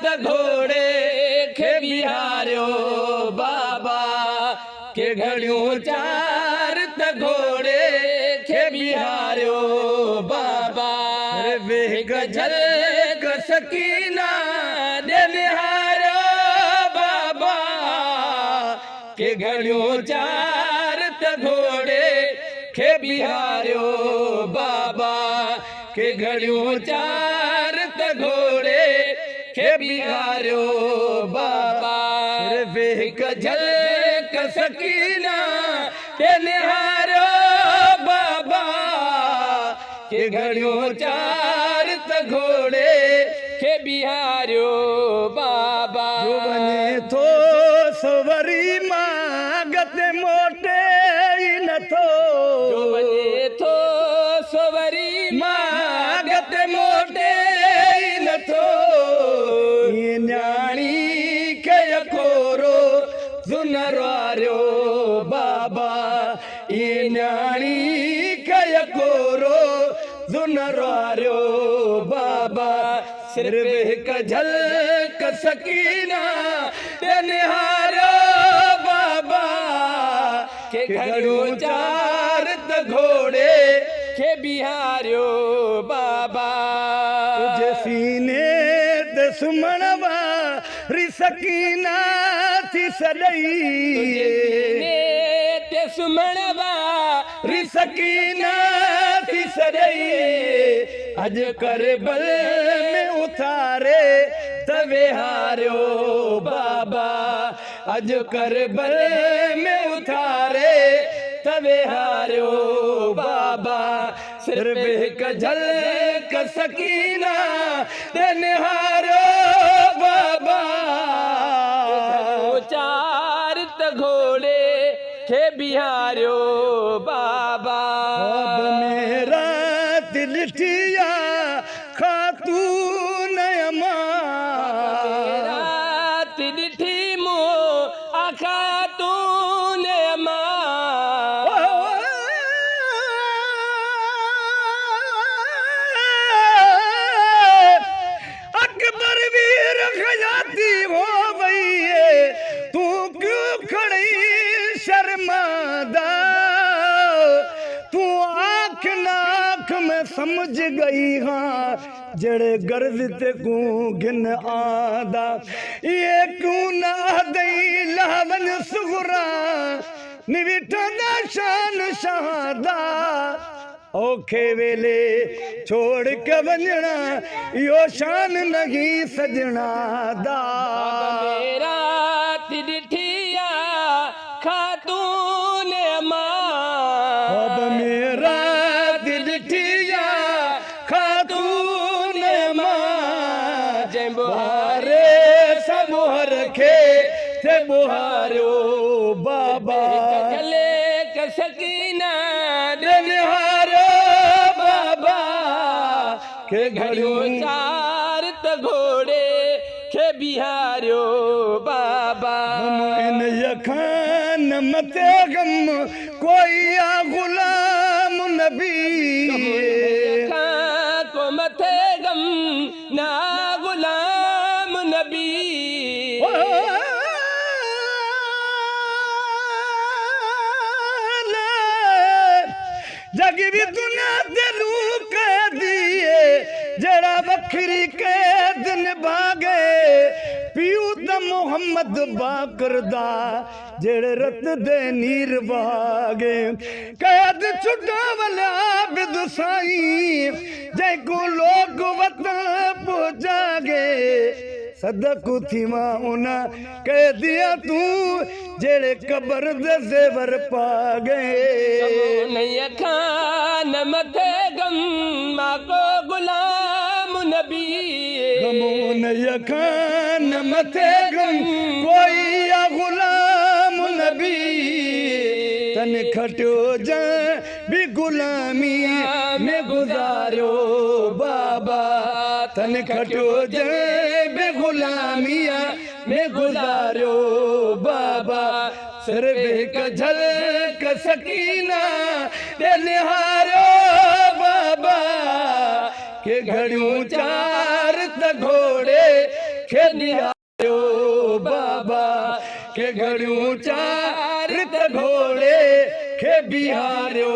त घोड़े खे बिहारियो बाबा के घड़ियूं चार त घोड़े खे बिहारियो बाबा वे गजल सकीना दे निहारियो बाबा के घड़ियूं चार त घोड़े खे बिहारियो बाबा के घड़ियूं चार त घोड़े खे बिहारियो बाबा वे गजल सकीना दे निहारियो बाबा के घड़ियूं चार त घोड़े खे बिहारियो बाबा जो वञे थो सवरी मागत मोटे ई नथो जो वञे थो सवरी मागत मोटे ई नथो ईअं न्याणी खे अखोरो ज़ुनर वारियो बाबा ईअं न्याणी खे अखोरो ज़ुनर वारियो बाबा सिर्फ हिक झलक सकीना ते निहारियो बाबा के घड़ियूं चार त घोड़े खे बिहारियो बाबा तुझे सीने ते सुमण वारी सकीना थी सॾई ते सुमण वारी सकीना थी सॾई अॼु करबल में उथारे त विहारियो बाबा अॼु करबल में उथारे त विहारियो बाबा सिर्फ हिक झलक सकीना ते निहारियो बाबा चार त घोड़े खे बिहारियो बाबा मेरा दिल ठिया खातून रात ॾिठी मूं आखा तूं मां अकबर वीर खजाती हो वही तू क्यों खड़ी शर्मादा तू आँख नाक में समझ गई हाँ जड़े गर्ज ते को गिन आदा ये क्यों ना दई लावन सुगरा निविठना शान शहादा औखे वेले छोड़ के वंजना यो शान नहीं सजना दा रात ॾिठिया खातून अब मां मेरा दिल ठिया खातून मां जंहिं बुहारे सब रखे थे बुहारियो बाबा गले क सकीना निहारो बाबा के घड़ियूं घड़ियूं चार त घोड़े खे बिहारियो बाबा इन यखान मते गम कोई आ गुलाम नबी को मथे गम ना गुलाम नबी जग भी दुनिया दिलू कह दिए जरा बखरी के दिन भागे पियू त मोहम्मद बाकरदा जड़े रत दे नीर भागे कैद छुटा वाला बिद साई जै को लोग वतन पहुंचागे सदकू थी मां उन कह दिया तू जेड़े कब्र दे ज़ेवर पा गए नहीं खान मथे गम मां को गुलाम नबी गमोन यखान मथे गम कोई या गुलाम नबी तन खटो जा भी गुलामी में गुजारो बाबा तन खटो जा भी गुलामिया में गुजारो बाबा सिर्फ एक झलक सकीना दे निहारो बाबा के घड़ियों चार त घोड़े खे निहारियो बाबा के घड़ियूं चार त घोड़े खे बिहारियो